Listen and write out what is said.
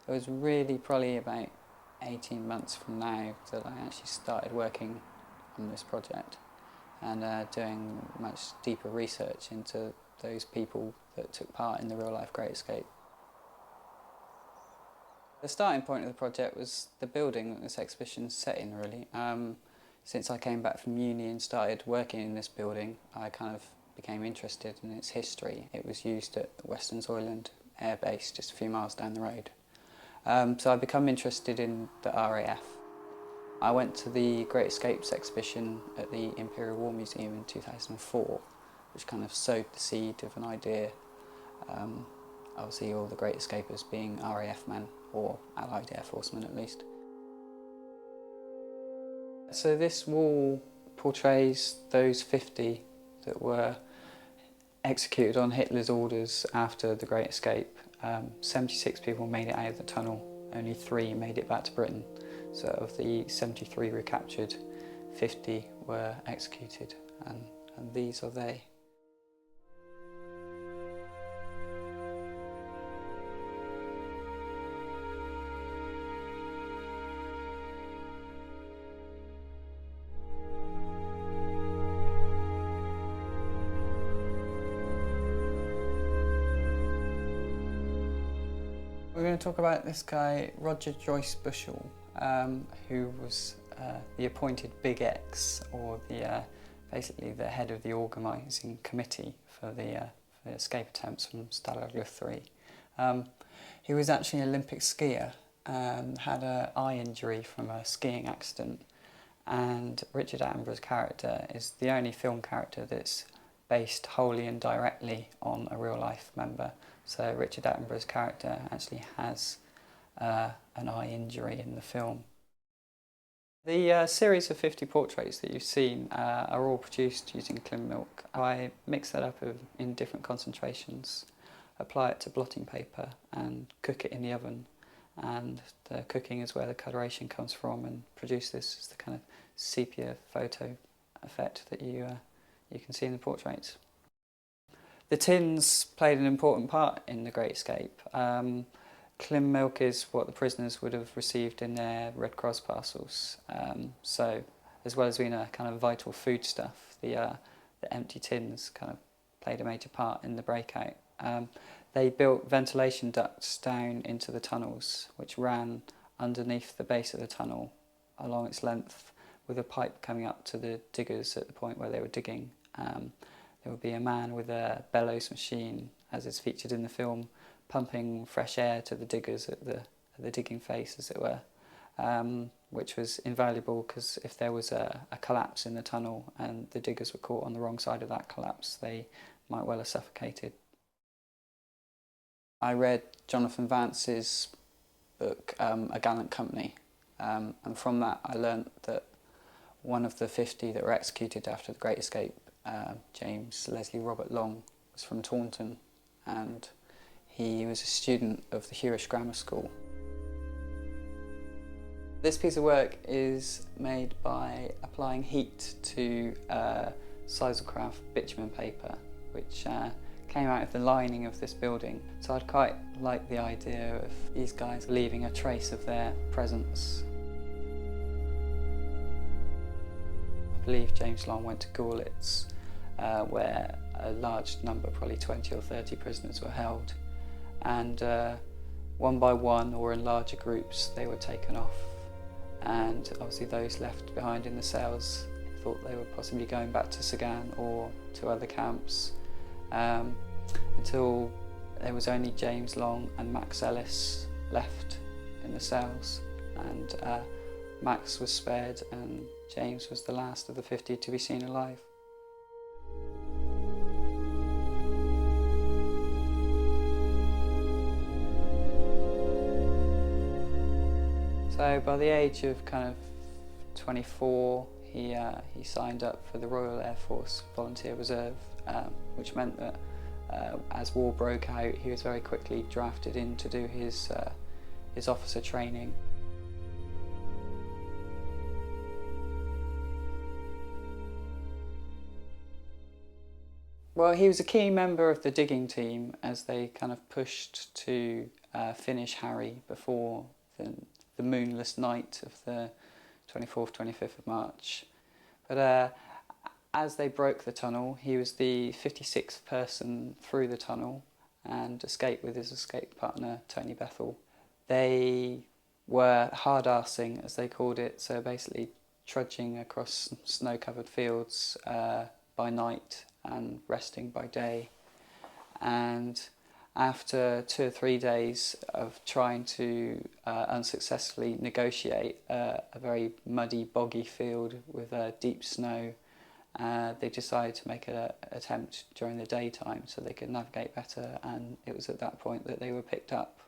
It was really probably about 18 months from now that I actually started working on this project and doing much deeper research into those people that took part in the real life Great Escape. The starting point of the project was the building that this exhibition's set in, really. Since I came back from uni and started working in this building, I kind of became interested in its history. It was used at Western Air Base, just a few miles down the road. So I became interested in the RAF. I went to the Great Escapes exhibition at the Imperial War Museum in 2004, which kind of sowed the seed of an idea. Obviously all the Great Escapers being RAF men, or Allied Air Forcemen at least. So this wall portrays those 50 that were executed on Hitler's orders after the Great Escape. 76 people made it out of the tunnel, only 3 made it back to Britain. So of the 73 recaptured, 50 were executed, and these are they. We're going to talk about this guy, Roger Joyce Bushell, who was the appointed Big X, or basically the head of the organising committee for the escape attempts from Stalag 3. He was actually an Olympic skier and had an eye injury from a skiing accident, and Richard Attenborough's character is the only film character that's based wholly and directly on a real life member. So Richard Attenborough's character actually has an eye injury in the film. The series of 50 portraits that you've seen are all produced using cling milk. I mix that up in different concentrations, apply it to blotting paper and cook it in the oven. And the cooking is where the coloration comes from, and produce this as the kind of sepia photo effect that you can see in the portraits. The tins played an important part in the Great Escape. Cling milk is what the prisoners would have received in their Red Cross parcels. So, as well as being a kind of vital foodstuff, the empty tins kind of played a major part in the breakout. They built ventilation ducts down into the tunnels, which ran underneath the base of the tunnel along its length, with a pipe coming up to the diggers at the point where they were digging. There would be a man with a bellows machine, as is featured in the film, pumping fresh air to the diggers at the digging face, as it were, which was invaluable because if there was a collapse in the tunnel and the diggers were caught on the wrong side of that collapse, they might well have suffocated. I read Jonathan Vance's book, A Gallant Company, and from that I learnt that one of the 50 that were executed after the Great Escape, James Leslie Robert Long, was from Taunton, and he was a student of the Hewish Grammar School. This piece of work is made by applying heat to Sizelcraft bitumen paper, which came out of the lining of this building. So I'd quite like the idea of these guys leaving a trace of their presence. I believe James Long went to Gourlitz, where a large number, probably 20 or 30 prisoners were held, and one by one or in larger groups they were taken off, and obviously those left behind in the cells thought they were possibly going back to Sagan or to other camps, until there was only James Long and Max Ellis left in the cells, and Max was spared and James was the last of the 50 to be seen alive. So by the age of kind of 24, he signed up for the Royal Air Force Volunteer Reserve, which meant that as war broke out, he was very quickly drafted in to do his officer training. Well, he was a key member of the digging team as they kind of pushed to finish Harry before the moonless night of the 24th, 25th of March. But as they broke the tunnel, he was the 56th person through the tunnel and escaped with his escape partner, Tony Bethel. They were hard-arsing, as they called it, so basically trudging across snow-covered fields by night and resting by day. And after 2 or 3 days of trying to unsuccessfully negotiate a very muddy, boggy field with deep snow, they decided to make an attempt during the daytime so they could navigate better, and it was at that point that they were picked up